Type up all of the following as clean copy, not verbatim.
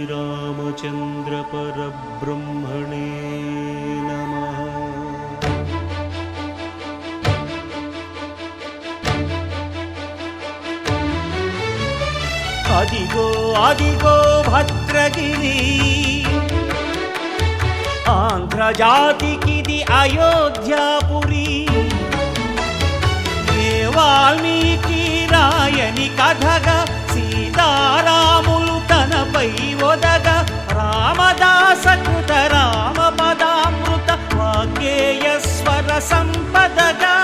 श्रीरामचंद्र परब्रह्मणे नमः। अदिगो अदिगो भद्रगिरि आंध्र जातिकिदि अयोध्यापुरी ये वाल्मीकि रायनि कथगा सीतारामुलु तनपै ओदग रामदास कृत रामपदामृत वाग्गेयस्वर संपदगा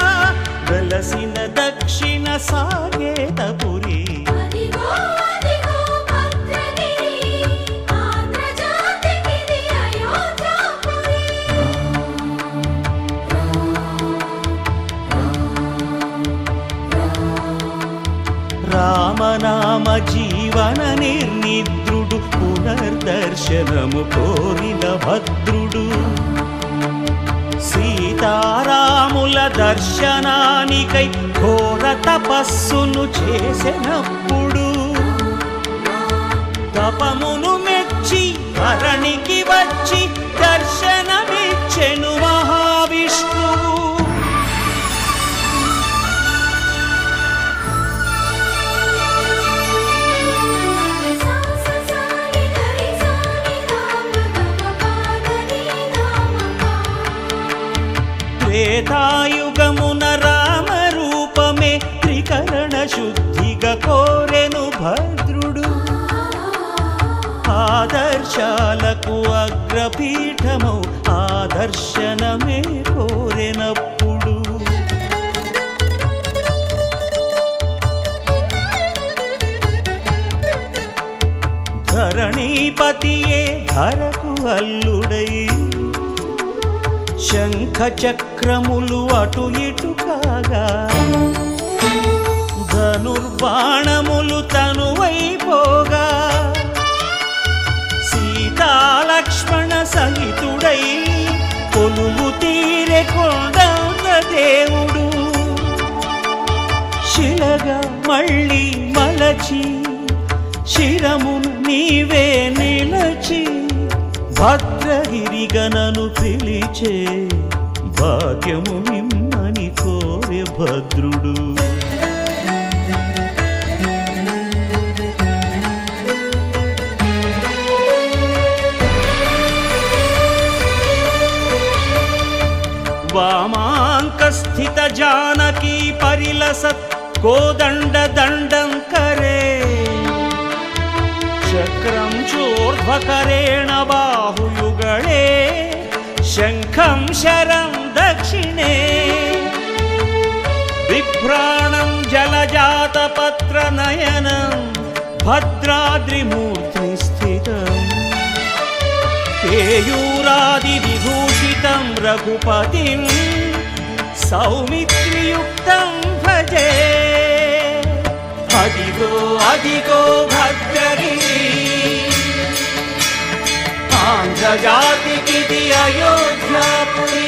వెలసిన దక్షిణ సాగేతపురి రామనామ జీవన నిర్నిద్రుడు పునర్దర్శనము కోరిన భద్రుడు సీతారాముల దర్శనానికై ఘోర తపస్సును చేసినప్పుడు తపమును మెచ్చి ధరణికి వచ్చి దర్శనమిచ్చెను మహావిష్ణువు. త్రేతాయుగమున రామ రూపమే త్రికరణ శుద్ధిగా కోరెను భద్రుడు. ఆదర్శాలకు అగ్రపీఠము ఆదర్శనమే కోరెనప్పుడు ధరణీపతియే ధరకు అల్లుడై శంఖ చక్రములు అటు ఇటు కాగా ధనుర్బాణములు తనువైపోగా సీతాలక్ష్మణ సహితుడై కొలువు తీరె కొండంత దేవుడు శిలగా మళ్ళీ మలచి శిరమును నీవే నిలచి భద్రగిరిగనను పిలిచే భాగ్యము నిమ్మని కోరె భద్రుడు. వామాంకస్థిత జానకీ పరిలసత్ కోదండ దండం కరే చక్రం చోర్ధ్వకరేణ బాహుయుగళే శంఖం శరం దక్షిణే బిభ్రాణం జలజాతపత్ర నయనం భద్రాద్రిమూర్తి స్థితం కేయూరాది విభూషితం రఘుపతిం సౌమిత్రియుక్తం భజే. అదిగో అదిగో భద్రగిరి ఆంధ్ర జాతికిది అయోధ్యాపురి.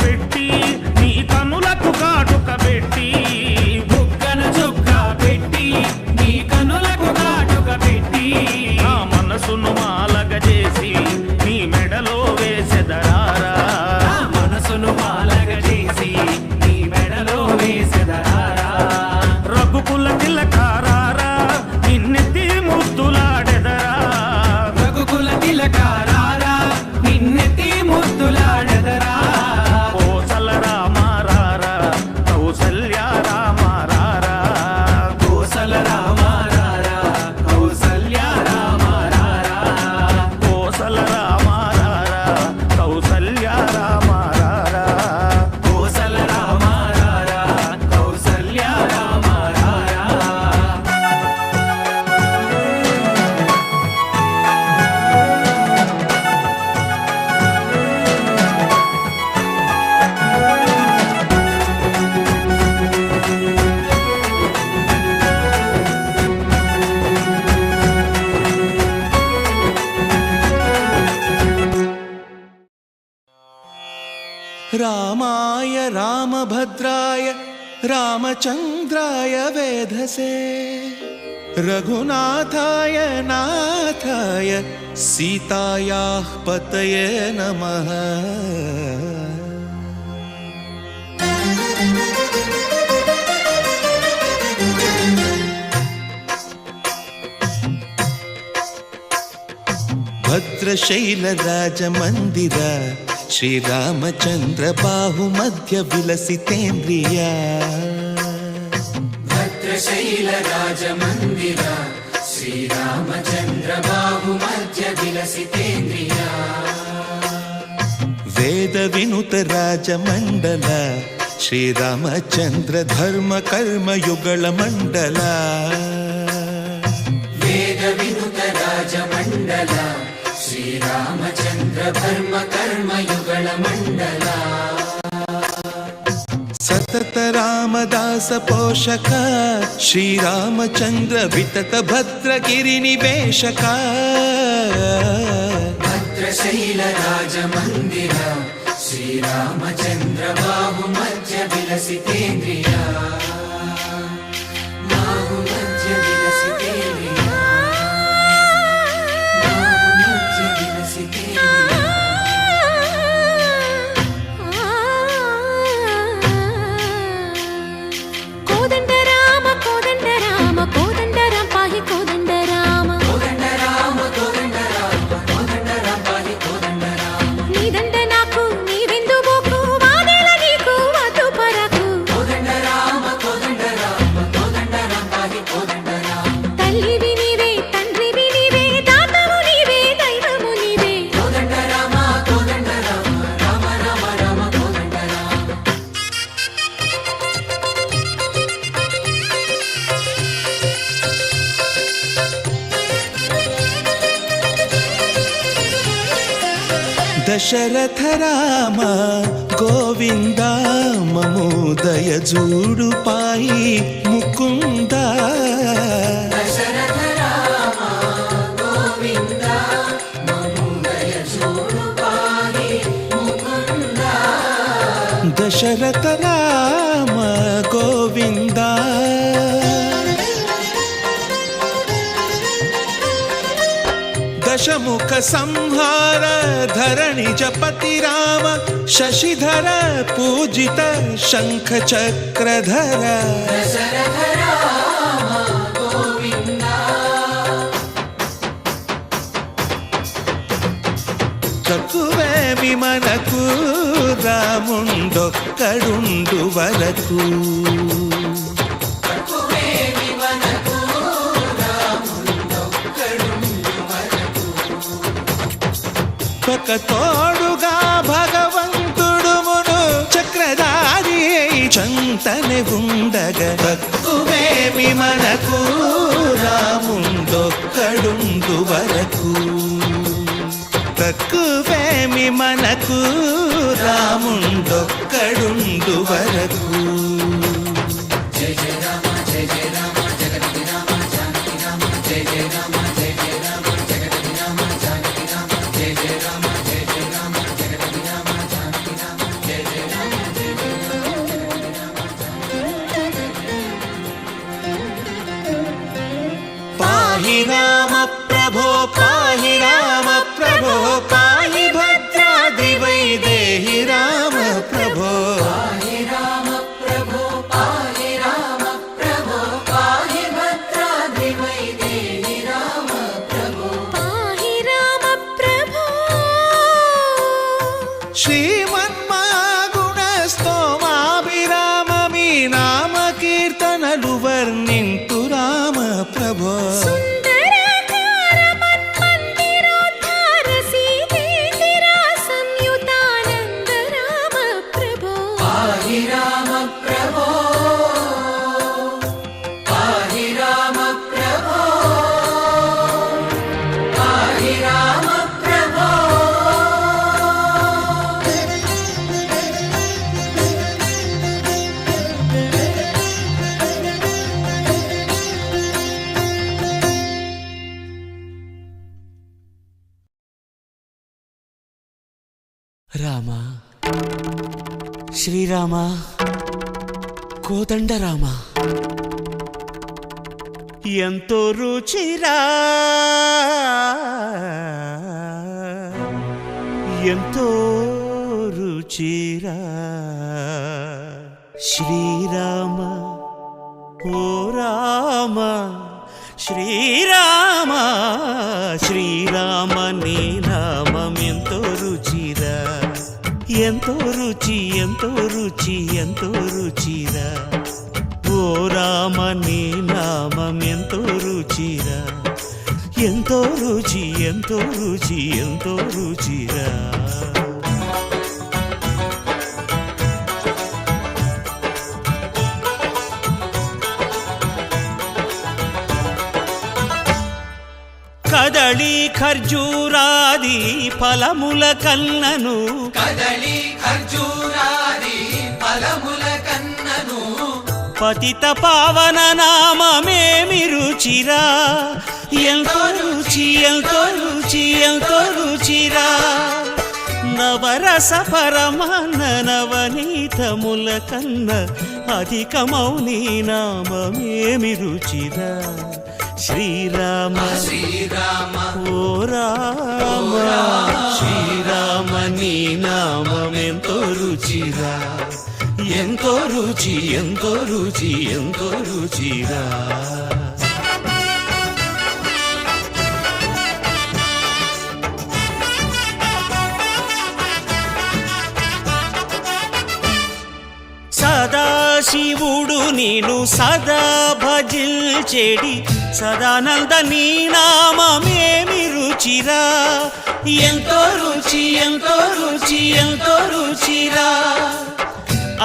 పెట్టి నీ కనులకు కాటుక పెట్టి బుగ్గన చుక్క పెట్టి నీ కనులకు కాటుక పెట్టి నా మనసును మాలగ చేసి నీ మెడలో వేసెదరారా నా మనసును మాలగ చేసి నీ మెడలో వేసెదరారా రఘుకుల తిలకారారా నిన్నెత్తి ముద్దులాడెదరా రఘుకుల తిలకారారా నిన్నెత్తి ముద్దులాడెదరా కోసల రామారారా కౌసల్య రామారారా కోసల రామారారా కౌసల్య రామారారా కోసల రామారారా కౌసల్య రామారారా కోసల రామారారా కౌసల్య రామారారా రామాయ రామభద్రాయ రామచంద్రాయ వేధసే రఘునాథాయ నాథాయ సీతాయాః పతయే నమః భద్రశైలరాజమందిర శ్రీరామచంద్ర బాహుమధ్య విలసితేంద్రియ భద్రశైల రాజమందిర శ్రీరామచంద్ర బాహుమధ్య విలసితేంద్రియ వేద వినుత రాజమండల శ్రీరామచంద్ర ధర్మ కర్మ యుగళ మండల వేద వినుత రాజమండల శ్రీరామచంద్ర ధర్మ కర్మ యుగళ మండల సతత రామదాస పోషక శ్రీరామచంద్ర వితత భద్రగిరి నివేశక భద్రశైల రాజమందిర శ్రీరామచంద్ర బాహుమధ్య విలసితేంద్రియ బాహుమధ్య విలసితేంద్రియ బాహుమధ్య విలసితేంద్రియ కోదండ రామ కోదండ రామ కోదండ రామ పాహి కోదండ రామ కోదండ రామ కోదండ రామ కోదండ రామ పాహి కోదండ రామ నీదండ నాకు నీవెందు బోకు వాదేల నీకు వద్దు పరకు కోదండ రామ కోదండ రామ కోదండ రామ పాహి కోదండ రామ తల్లివి నీవే తండ్రివి నీవే దాతవు నీవే దైవము నీవే కోదండ రామ కోదండ రామ రామ రామ రామ కోదండ రామ దశరథ రామ గోవింద మమోదయ జూడు పాయి ముకుంద దశరథ రామ గోవింద మముదయ చూడు పాహి ముకుంద దశరథ రామ గోవింద దశముఖ సంహార ధరణి జపతి రామ శశిధర పూజిత శంఖ చక్రధర దశరథ రామ గోవింద తక్కువేమి మనకు రాముండొక్కడుండు వరకు తక్కువేమి మనకు రాముండొక్కడుండు వరకు ఒక తోడుగా భగవంతుడు మును చక్రధారి చంతనే ఉండగా తక్కువేమి మనకు రాముండొక్కడుండు వరకు తక్కువేమి మనకు రాముండొక్కడుండు వరకు జయ జయ రామ జయ జయ రామ జగతి రామ జానకి రామ జయ జయ రామ జయ జయ రామ జగతి రామ జానకి రామ జయ జయ రామ జయ జయ రామ జగతి రామ జానకి రామ జయ జయ పాహి రామ ప్రభో పాహి భద్రాద్రి వైదేహి రామ ప్రభో పాహి రామ ప్రభో పాహి రామ ప్రభో పాహి భద్రాద్రి వైదేహి రామ ప్రభో పాహి రామ ప్రభో శ్రీమన్మాగుణ స్తోమాభిరామ మీ నామ కీర్తనలు వర్ణింతు రామ ప్రభో సుందరాకార మన్మందిరోద్ధార సీతేందిరా సంయుతానంద రామ ప్రభో పాహి రామ ప్రభో పాహి రామ ప్రభో పాహి రామ ప్రభో రామ శ్రీరామ కోదండ రామ ఎంతో రుచిరా ఎంతో రుచిరా శ్రీరామ ఓ రామ శ్రీరామ శ్రీరామ నీ నామం ఎంతో రుచిరా ఎంతో రుచి ఎంతో రుచి ఎంతో రుచిరా ఓ రామ నీ నామం ఎంతో రుచిరా ఎంతో రుచి ఎంతో రుచి ఎంతో రుచిరా కదళి ఖర్జూరాది ఫలముల కన్నను కదళి ఖర్జూరాది ఫలముల కన్నను పతిత పావన నామమేమి రుచిరా ఎంతో రుచి ఎంతో రుచి ఎంతో రుచిరా నవరస పరమాన్న నవనీతముల కన్న అధికమౌని నామమేమి రుచిరా శ్రీరామ శ్రీరామ ఓ రామ శ్రీరామ నీ నామం ఎంతో రుచిరా ఎంతో రుచి ఎంతో రుచి ఎంతో రుచిరా సదాశివుడు నేను సదా భజిల్చెడి సదానంద నీ నామమేమి రుచిరా ఎంతో రుచి ఎంతో రుచి ఎంతో రుచిరా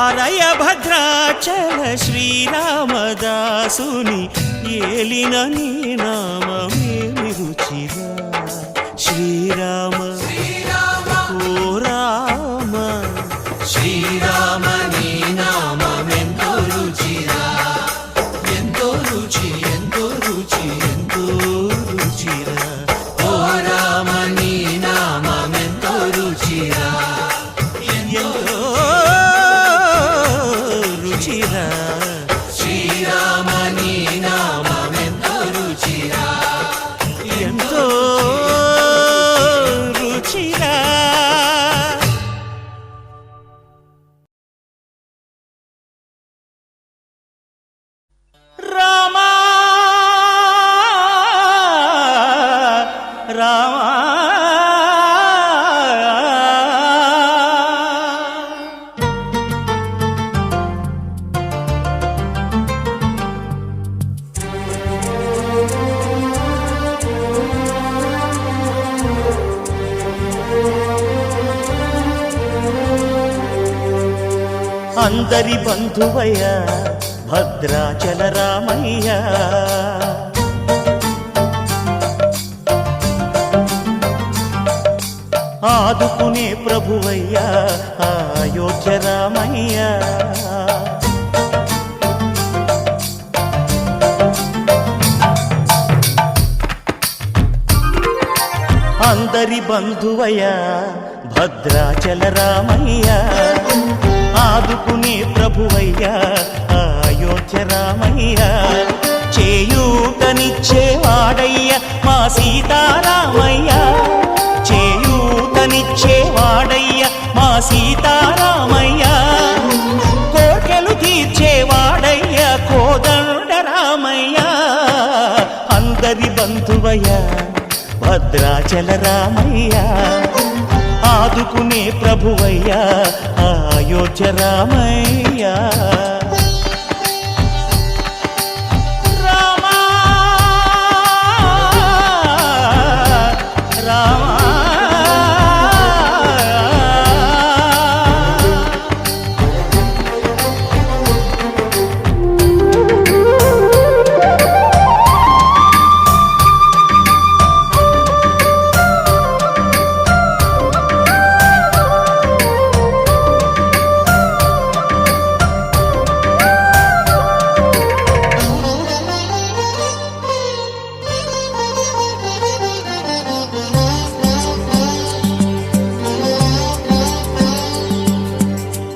అరయ భద్రాచల శ్రీరామదాసుని ఏలిన నీ నామమేమి రుచిరా శ్రీరామ ఓ రామ శ్రీరామ నీ నామమెంతో రుచిరా ఎంతో రుచి ఎంతో రుచి ఎంతో రుచిరా ఓ రామ నీ నామమెంతో రుచిరా ఎంతో రుచిరా శ్రీరామ నీ నామమెంతో రుచిరా ఎంతో రుచిరా రామా రామా అందరి బంధువయ్య భద్రాచల రామయ్య ఆదుకునే ప్రభువయ్య అయోధ్య రామయ్య అందరి బంధువయ్య భద్రాచల రామయ్య ఆదుకునే ప్రభువయ్య అయోధ్య రామయ్య చేయూతనిచ్చేవాడయ్య మా సీతారామయ్య, చేయూతనిచ్చేవాడయ్య మా సీతారామయ్య, కోర్కెలు తీర్చేవాడయ్య కోదండ రామయ్య, అందరి బంధువయ్య భద్రాచల రామయ్య, ఆదుకునే ప్రభువయ్య అయోధ్య రామయ్య.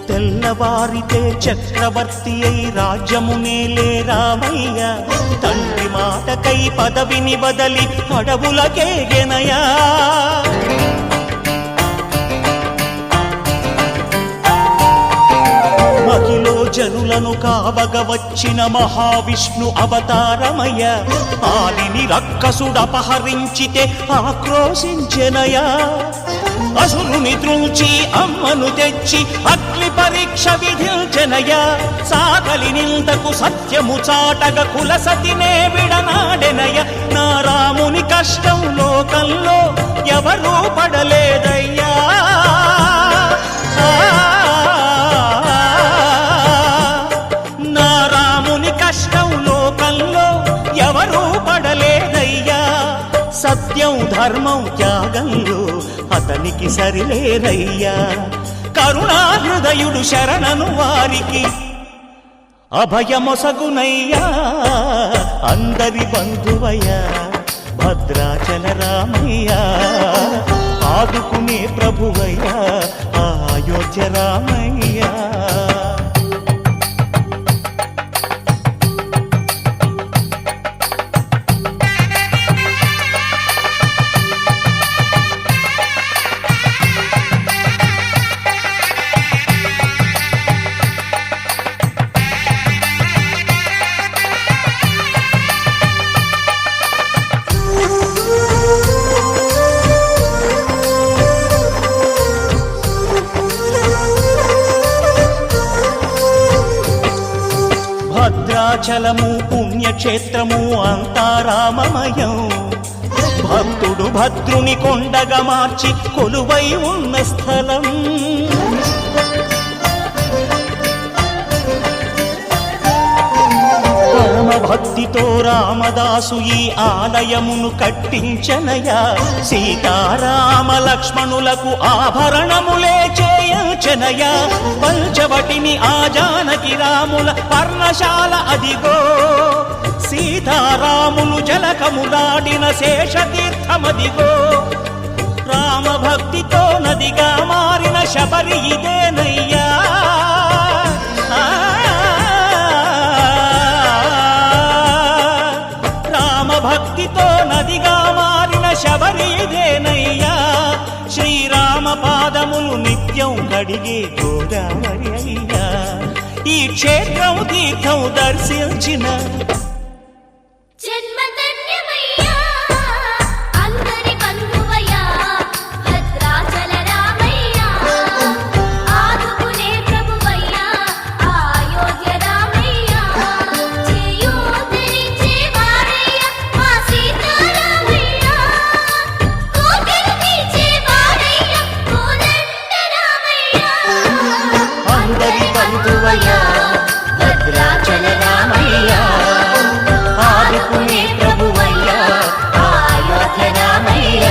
తెల్లవారితే చక్రవర్తి అయి రాజ్యమునేలే రామయ్య, తండ్రి మాటకై పదవిని బదలి అడవులకేగెనయా. మహిలో జనులను కావగ వచ్చిన మహావిష్ణు అవతారమయ్య, ఆలిని రక్కసుడపహరించితే ఆక్రోశించెనయా. అసురుని త్రుంచి అమ్మను తెచ్చి అగ్ని పరీక్ష విధించెనయ, సాగలి నిందకు సత్యము చాటగ కులసతినే విడనాడెనయ. నా రాముని కష్టం లోకంలో ఎవరూ పడలేదయ్యా. నా రాముని కష్టం లోకంలో ఎవరూ పడలేదయ్యా. సత్యం ధర్మం త్యాగంలో అతనికి సరిలేరయ్యా. కరుణా హృదయుడు శరణను వారికి అభయమొసగునయ్యా. అందరి బంధువయ్యా భద్రాచల రామయ్య, ఆదుకునే ప్రభువయ్యా అయోధ్య రామయ్య. భద్రాచలము పుణ్యక్షేత్రము అంతా రామమయం, భక్తుడు భద్రుని కొండగా మార్చి కొలువై ఉన్న స్థలం. పరమ భక్తితో రామదాసు ఈ ఆలయమును కట్టించనయా. సీతారామ లక్ష్మణులకు ఆభరణములే చేయించనయా. పంచవటిని ఆ జానకి రాముల పర్ణశాల అదిగో, సీతారాములు జలకములాడిన శేషతీర్థమదిగో. రామభక్తితో నదిగా మారిన శబరి ఇదేనయ్యా. రామభక్తితో నదిగా మారిన శబరి ఇదేనయ్యా. శ్రీరామ పాదములు నిత్యం కడిగే గోదావరి అయ్యా. ఈ క్షేత్రం తీర్థం దర్శించిన భద్రాచల రామయ్య, ఆదుకునే ప్రభువయ్య అయోధ్య రామయ్య.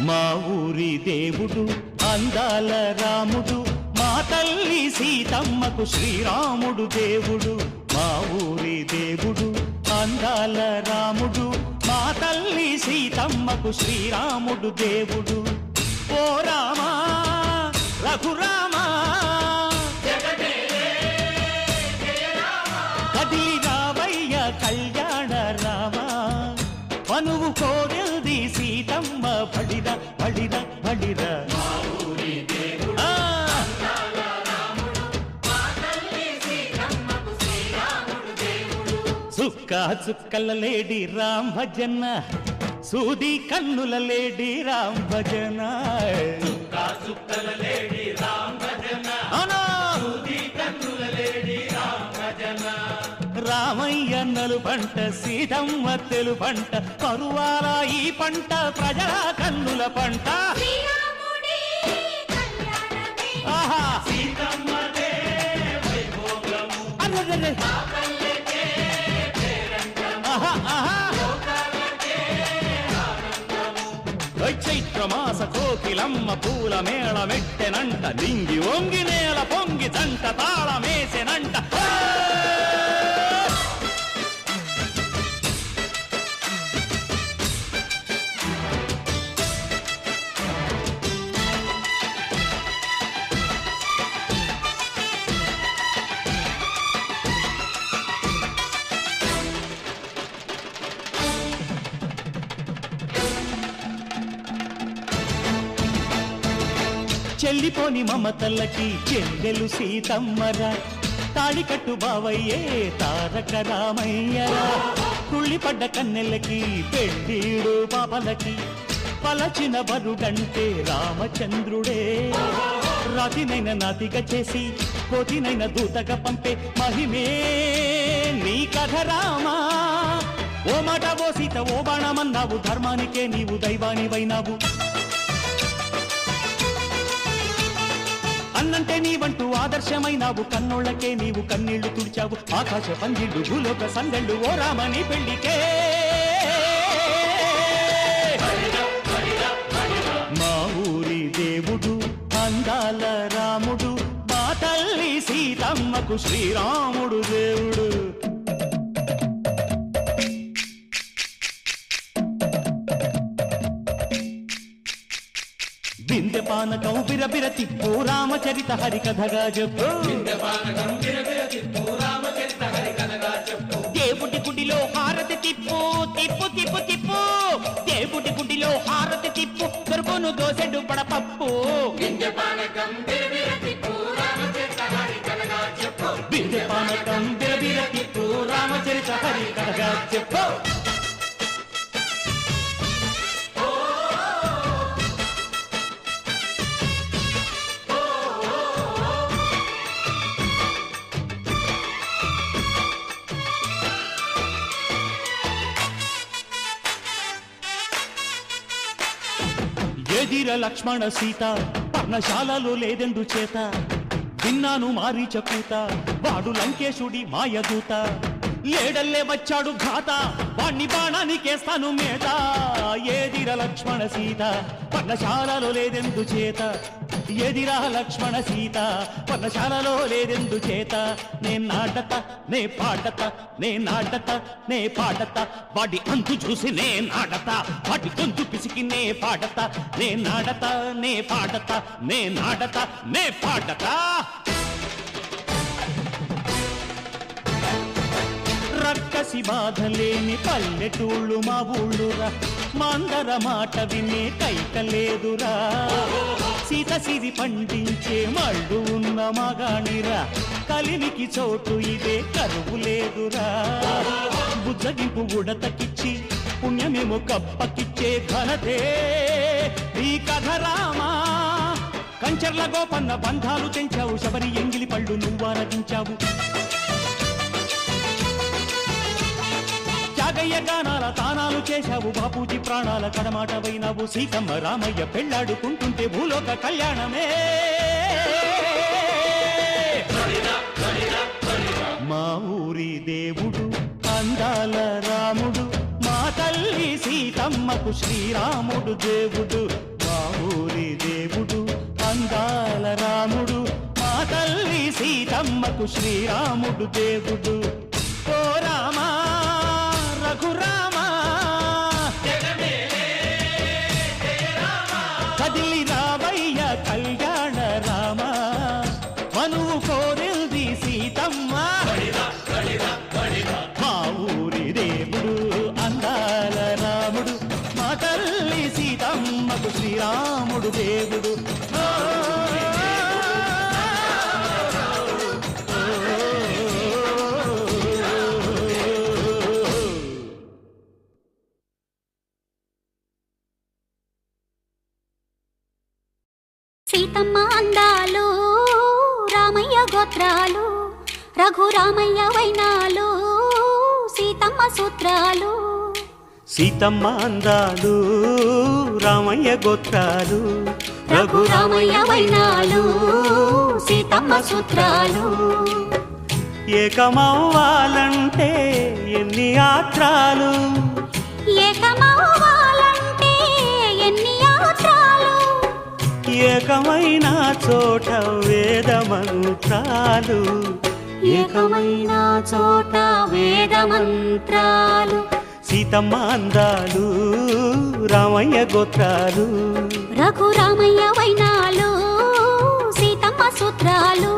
మా ఊరి దేవుడు అందాల రాముడు, మా తల్లి సీతమ్మకు శ్రీరాముడు దేవుడు. మా ఊరి దేవుడు అందాల రాముడు, మా తల్లి సీతమ్మకు శ్రీరాముడు దేవుడు. ఓ రామా రఘురామా కదిలి రావయ్య కళ్యాణ రామా, మనువు కోరెల్ది సీతమ్మ బడిర బడిర బడిర. చుక్క చుక్కల లేడి రామ్ భజన, సూది కన్నుల లేడి రామ్ భజన. చుక్కల లేడి రామ్ భజన, సూది కన్నుల లేడి రామ్ భజన. రామయ్య నలు పంట సీతమ్మ తెలు పంట, కరువాల ఈ పంట ప్రజల కన్నుల పంట. ఆహా సీతమ్మదే వైభోగము, అరెరెరె ఆహా ఆహా. చైత్రమాస కోకిలమ్మ పూల మేళ మెట్టెనంట, లింగి వంగి నేల పొంగి జంట తాళమేసెనంట. చెల్లిపోని మమతల్లకి చెల్లెలు సీతమ్మరా, తాళికట్టు బావయ్యే తారక రామయ్యరా. తుళ్ళిపడ్డ కన్నెలకి పెళ్ళీడు పాపలకి, పలచిన బరుడంటే రామచంద్రుడే. రాతినైన నాతిగా చేసి కోతినైన దూతగా పంపే మహిమే నీ కథ రామా. ఓ మాట ఓ సీత ఓ బాణమన్నావు, ధర్మానికే నీవు దైవానివైనావు. అన్నంటే నీవంటూ ఆదర్శమైనావు, కన్నోళ్ళకే నీవు కన్నీళ్లు తుడిచావు. ఆకాశ పందిళ్ళు భూలోక సందళ్ళు ఓ రామని పెళ్లికే. మా ఊరి దేవుడు అందాల రాముడు, మా తల్లి సీతమ్మకు శ్రీరాముడు దేవుడు. వింధ్యపానకం బిరబిర తిప్పు రామచరిత హరికథగా చెప్పు. దేవుడి గుడిలో హారతి తిప్పు తిప్పు తిప్పు తిప్పు, దేవుడి గుడిలో హారతి తిప్పు, దొరుకును దోసెడు పడపప్పు. వింధ్యపానకం బిరబిర తిప్పు రామచరిత హరికథగా చెప్పు. ఎదిర లక్ష్మణ సీత పర్ణశాలలో లేదెందు చేత, విన్నాను మారీచ కూత వాడు లంకేశుడి మాయదూత. లేడల్లే వచ్చాడు ఘాత, వాణ్ణి బాణానికేస్తాను మేత. ఏదిర లక్ష్మణ సీత పర్ణశాలలో లేదెందు చేత, ఎదిరా లక్ష్మణ సీత పర్ణశాలలో లేదెందు చేత. నే నాటత నే పాడత, నే నాటత నే పాడత, వాడి అంతు చూసి నే నాడత, వాడి గొంతు పిసికి నే పాడత. నే నాడత నే పాడత, నే నాడత నే పాడత. రక్కసి బాధలేని పల్లెటూళ్ళు మా ఊళ్ళురా, మందర మాట వినే కైకలేదురా. సీత సిరి పండించే మళ్ళు ఉన్న మగాణిరా కలిమికి చోటు ఇదే కరువు లేదురా బుజ్జగింపు ఉడతకిచ్చి పుణ్యమేమో కప్పకిచ్చే ఘనతే ఈ కథ రామా కంచర్ల గోపన్న బంధాలు తెంచావు శబరి ఎంగిలి పళ్ళు నువ్వారగించావు త్యాగయ్య గానాల తానాలు చేశావు బాపూజీ ప్రాణాల కడమాట వైనావు సీతమ్మ రామయ్య పెళ్ళాడుకుంటుంటే భూలోక కళ్యాణమే మా ఊరి దేవుడు అందాల రాముడు మా తల్లి సీతమ్మకు శ్రీరాముడు దేవుడు మా ఊరి దేవుడు అందాల రాముడు మా తల్లి సీతమ్మకు శ్రీరాముడు దేవుడు ఓ రామా రఘురామా కదిలి రామయ్య కళ్యాణ రామ మనువు కోరింది సీతమ్మ మా ఊరి దేవుడు అందాల రాముడు మా తల్లి సీతమ్మకు శ్రీరాముడు దేవుడు సీతమ్మ అందాలు రామయ్య గోత్రాలు రఘురామయ్య వైనాలు సీతమ్మ సూత్రాలు సీతమ్మ అందాలు రామయ్య గోత్రాలు రఘురామయ్య వైనాలు సీతమ్మ సూత్రాలు ఏకమవ్వాలంటే ఎన్ని యాత్రాలు ఏకమవ్వాలంటే ఎన్ని యాత్రాలు ఏకమైన చోట వేద మంత్రాలు ఏకమైన చోట వేద మంత్రాలు సీతమ్మ అందాలు రామయ్య గోత్రాలు రఘురామయ్య వైనాలు సీతమ్మ సూత్రాలు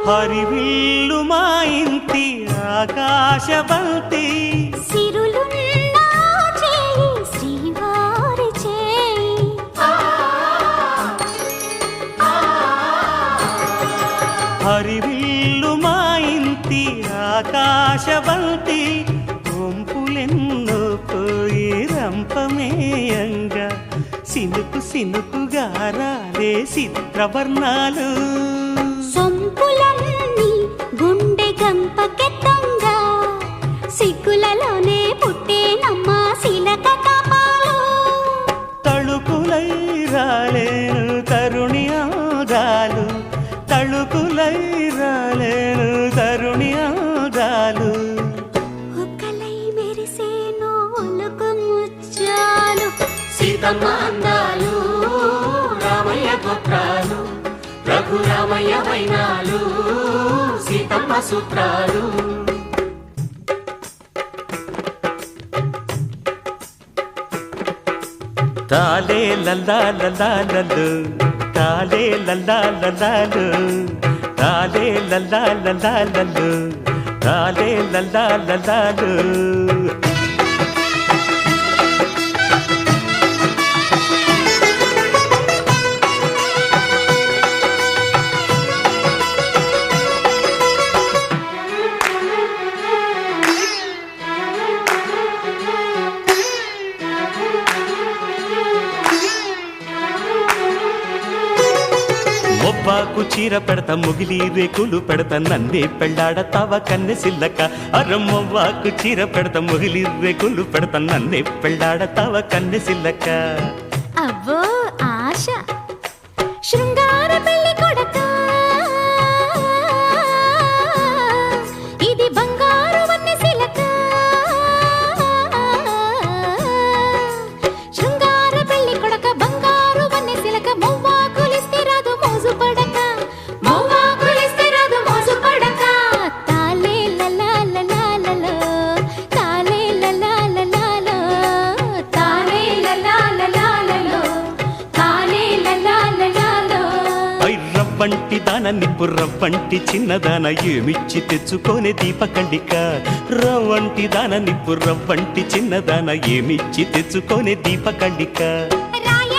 హరివిల్లు మా ఇంటి ఆకాశబంతి సిరులున్న చేయి శ్రీవారి చేయి హరివిల్లు మా ఇంటి ఆకాశబంతి గుంపులెన్నో పోయి రంపమేయంగా సినుకు సినుకుగా రాలే చిత్రవర్ణాలు సొంపులన్నీ గుండె గంపకెత్తంగా సిగ్గులలోనే పుట్టేనమ్మ శిలక కపాలు తళుకులై రాలేను తరుణి ఆదాలు తళుకులై రాలేను తరుణి ఆదాలు ఒక్కలై మెరిసేనో ఒలుకు ముచ్చాలు సీతమ్మ అందాలు రామయ్య గోత్రాలు రఘురామయ్య వైనాలు సీతమ్మ సూత్రాలు తాలే లల్లా లల్లాలలు తాలే లల్లా లల్లాలు తాలే లల్లా లల్లాలలు తాలే లల్లా లల్లాలు మొవ్వాకు చీర పెడతా ముగిలి రేకులు పెడతా నన్నే పెళ్ళాడతావ కన్నె సిల్లక అరమ్మవ్వాకు చీర పెడతా ముగిలి రేకులు పెడతా నన్నే పెళ్ళాడతావ కన్నె సిల్లక అవ్వో ఆశ శృంగార పెళ్లి కొడక ఇది బంగారు వన్నె సిలక శృంగార పెళ్లి కొడక బంగారు వన్నె సిలక మొవ్వాకులిస్తే రాదు నిప్పు రవ్వంటి చిన్నదాన ఏమిచ్చి తెచ్చుకోనే దీపకండిక రవ్వంటి దాన నిప్పు రవ్వంటి చిన్నదాన ఏమిచ్చి తెచ్చుకోనే దీపకండిక రాయ